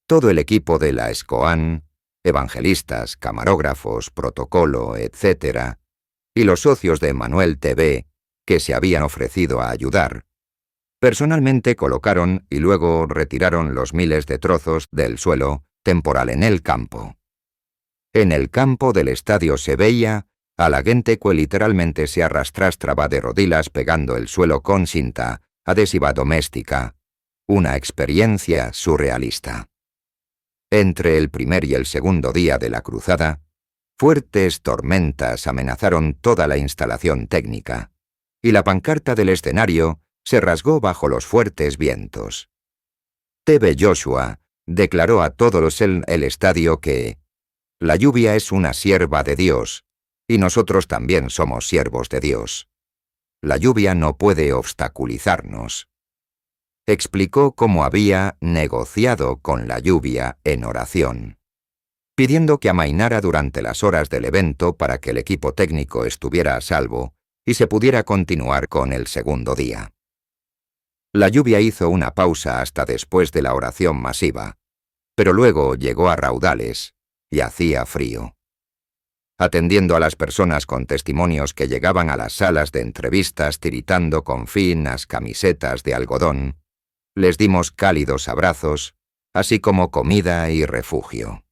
Todo el equipo de la SCOAN, evangelistas, camarógrafos, protocolo, etc., y los socios de Manuel TV, que se habían ofrecido a ayudar, personalmente colocaron y luego retiraron los miles de trozos del suelo temporal en el campo. En el campo del estadio se veía a la gente que literalmente se arrastraba de rodillas pegando el suelo con cinta adhesiva doméstica, una experiencia surrealista. Entre el primer y el segundo día de la cruzada, fuertes tormentas amenazaron toda la instalación técnica, y la pancarta del escenario se rasgó bajo los fuertes vientos. T.B. Joshua declaró a todos en el estadio que «La lluvia es una sierva de Dios, y nosotros también somos siervos de Dios. La lluvia no puede obstaculizarnos». explicó cómo había negociado con la lluvia en oración, pidiendo que amainara durante las horas del evento para que el equipo técnico estuviera a salvo y se pudiera continuar con el segundo día. La lluvia hizo una pausa hasta después de la oración masiva, pero luego llegó a raudales y hacía frío. Atendiendo a las personas con testimonios que llegaban a las salas de entrevistas tiritando con finas camisetas de algodón, les dimos cálidos abrazos, así como comida y refugio.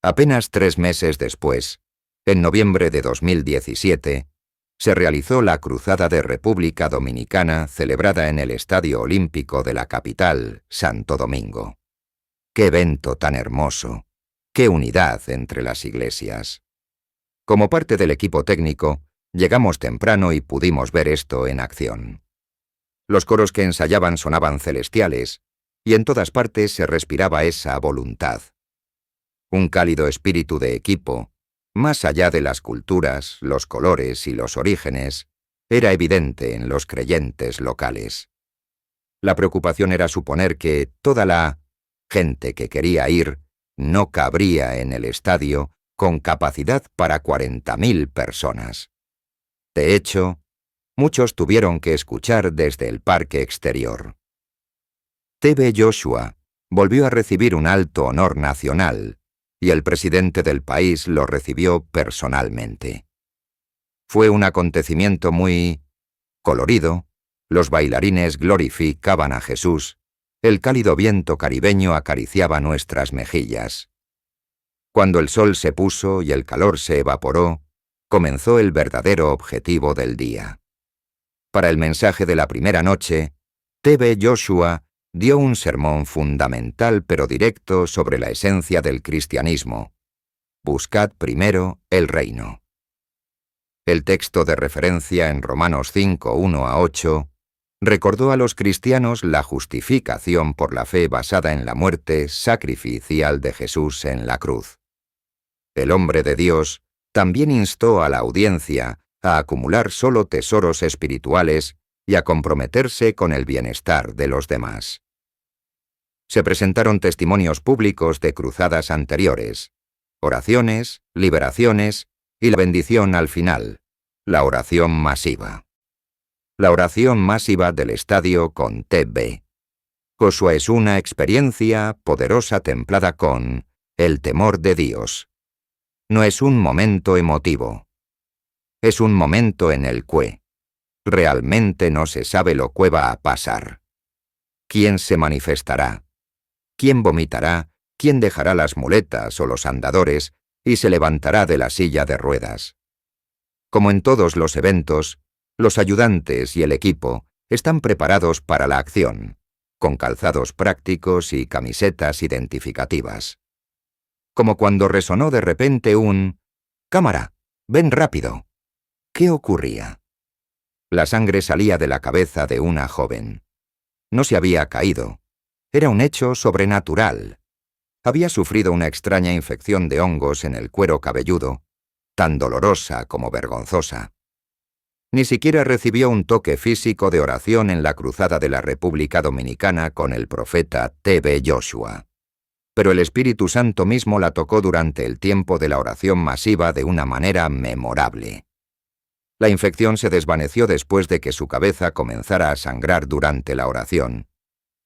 Apenas 3 meses después, en noviembre de 2017, se realizó la Cruzada de República Dominicana celebrada en el Estadio Olímpico de la capital, Santo Domingo. ¡Qué evento tan hermoso! ¡Qué unidad entre las iglesias! Como parte del equipo técnico, llegamos temprano y pudimos ver esto en acción. Los coros que ensayaban sonaban celestiales, y en todas partes se respiraba esa voluntad. Un cálido espíritu de equipo, más allá de las culturas, los colores y los orígenes, era evidente en los creyentes locales. La preocupación era suponer que toda la gente que quería ir no cabría en el estadio con capacidad para 40.000 personas. De hecho, muchos tuvieron que escuchar desde el parque exterior. TB Joshua volvió a recibir un alto honor nacional, y el presidente del país lo recibió personalmente. Fue un acontecimiento muy colorido, los bailarines glorificaban a Jesús, el cálido viento caribeño acariciaba nuestras mejillas. Cuando el sol se puso y el calor se evaporó, comenzó el verdadero objetivo del día. Para el mensaje de la primera noche, TB Joshua dio un sermón fundamental pero directo sobre la esencia del cristianismo. Buscad primero el reino. El texto de referencia en Romanos 5, 1-8, recordó a los cristianos la justificación por la fe basada en la muerte sacrificial de Jesús en la cruz. El hombre de Dios también instó a la audiencia a acumular solo tesoros espirituales y a comprometerse con el bienestar de los demás. Se presentaron testimonios públicos de cruzadas anteriores, oraciones, liberaciones y la bendición al final, la oración masiva. La oración masiva del estadio con TB. Joshua es una experiencia poderosa templada con el temor de Dios. No es un momento emotivo. Es un momento en el que realmente no se sabe lo que va a pasar. ¿Quién se manifestará? ¿Quién vomitará? ¿Quién dejará las muletas o los andadores y se levantará de la silla de ruedas? Como en todos los eventos, los ayudantes y el equipo están preparados para la acción, con calzados prácticos y camisetas identificativas. Como cuando resonó de repente un «¡Cámara! ¡Ven rápido!». ¿Qué ocurría? La sangre salía de la cabeza de una joven. No se había caído. Era un hecho sobrenatural. Había sufrido una extraña infección de hongos en el cuero cabelludo, tan dolorosa como vergonzosa. Ni siquiera recibió un toque físico de oración en la Cruzada de la República Dominicana con el profeta TB Joshua. Pero el Espíritu Santo mismo la tocó durante el tiempo de la oración masiva de una manera memorable. La infección se desvaneció después de que su cabeza comenzara a sangrar durante la oración,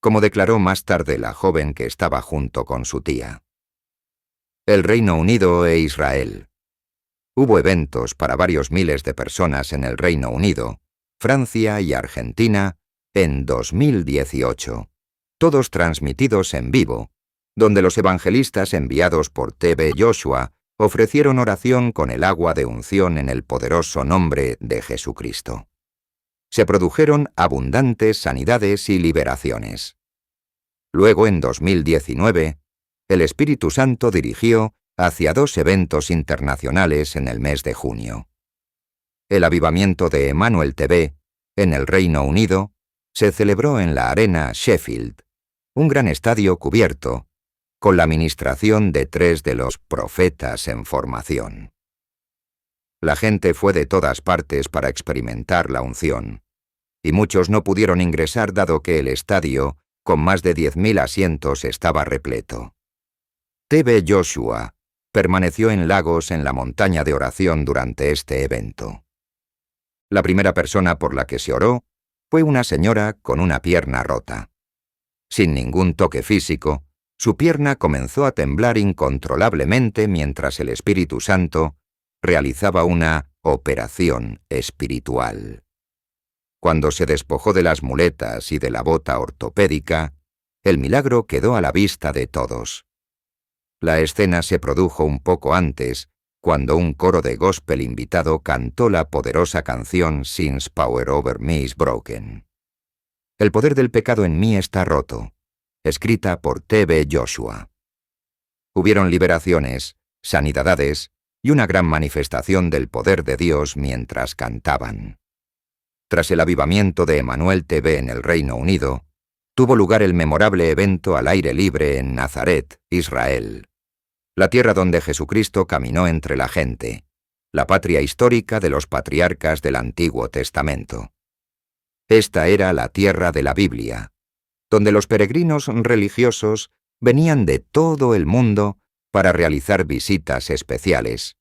como declaró más tarde la joven que estaba junto con su tía. El Reino Unido e Israel. Hubo eventos para varios miles de personas en el Reino Unido, Francia y Argentina en 2018, todos transmitidos en vivo, donde los evangelistas enviados por TB Joshua ofrecieron oración con el agua de unción en el poderoso nombre de Jesucristo. Se produjeron abundantes sanidades y liberaciones. Luego, en 2019, el Espíritu Santo dirigió hacia 2 eventos internacionales en el mes de junio. El avivamiento de Emmanuel TV, en el Reino Unido, se celebró en la Arena Sheffield, un gran estadio cubierto, con la ministración de 3 de los profetas en formación. La gente fue de todas partes para experimentar la unción, y muchos no pudieron ingresar dado que el estadio, con más de 10.000 asientos, estaba repleto. T.B. Joshua permaneció en Lagos en la montaña de oración durante este evento. La primera persona por la que se oró fue una señora con una pierna rota. Sin ningún toque físico, su pierna comenzó a temblar incontrolablemente mientras el Espíritu Santo realizaba una operación espiritual. Cuando se despojó de las muletas y de la bota ortopédica, el milagro quedó a la vista de todos. La escena se produjo un poco antes, cuando un coro de gospel invitado cantó la poderosa canción Since Power Over Me is Broken. El poder del pecado en mí está roto, escrita por T.B. Joshua. Hubieron liberaciones, sanidades y una gran manifestación del poder de Dios mientras cantaban. Tras el avivamiento de Emmanuel TV en el Reino Unido, tuvo lugar el memorable evento al aire libre en Nazaret, Israel, la tierra donde Jesucristo caminó entre la gente, la patria histórica de los patriarcas del Antiguo Testamento. Esta era la tierra de la Biblia, donde los peregrinos religiosos venían de todo el mundo para realizar visitas especiales,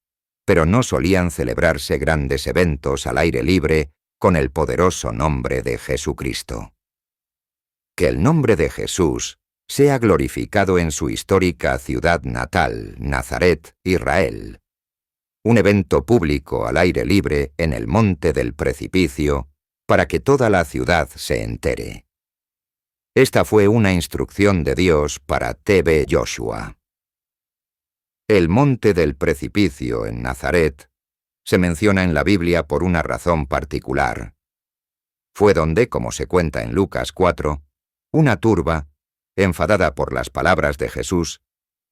pero no solían celebrarse grandes eventos al aire libre con el poderoso nombre de Jesucristo. Que el nombre de Jesús sea glorificado en su histórica ciudad natal, Nazaret, Israel. Un evento público al aire libre en el monte del precipicio para que toda la ciudad se entere. Esta fue una instrucción de Dios para T.B. Joshua. El monte del precipicio en Nazaret se menciona en la Biblia por una razón particular. Fue donde, como se cuenta en Lucas 4, una turba, enfadada por las palabras de Jesús,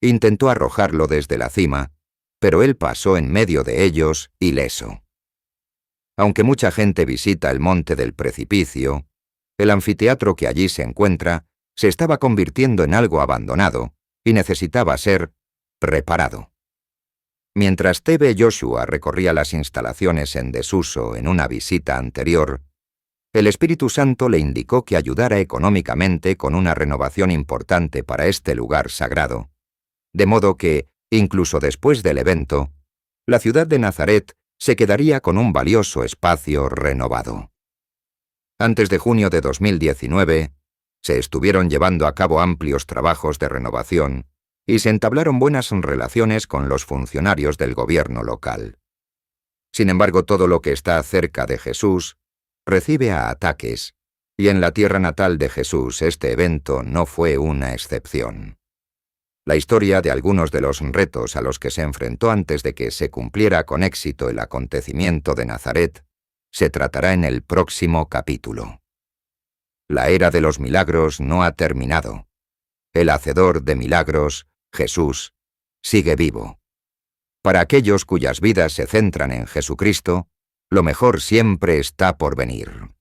intentó arrojarlo desde la cima, pero él pasó en medio de ellos ileso. Aunque mucha gente visita el monte del precipicio, el anfiteatro que allí se encuentra se estaba convirtiendo en algo abandonado y necesitaba ser reparado. Mientras T.B. Joshua recorría las instalaciones en desuso en una visita anterior, el Espíritu Santo le indicó que ayudara económicamente con una renovación importante para este lugar sagrado, de modo que, incluso después del evento, la ciudad de Nazaret se quedaría con un valioso espacio renovado. Antes de junio de 2019, se estuvieron llevando a cabo amplios trabajos de renovación y se entablaron buenas relaciones con los funcionarios del gobierno local. Sin embargo, todo lo que está cerca de Jesús recibe a ataques, y en la tierra natal de Jesús este evento no fue una excepción. La historia de algunos de los retos a los que se enfrentó antes de que se cumpliera con éxito el acontecimiento de Nazaret se tratará en el próximo capítulo. La era de los milagros no ha terminado. El hacedor de milagros, Jesús, sigue vivo. Para aquellos cuyas vidas se centran en Jesucristo, lo mejor siempre está por venir.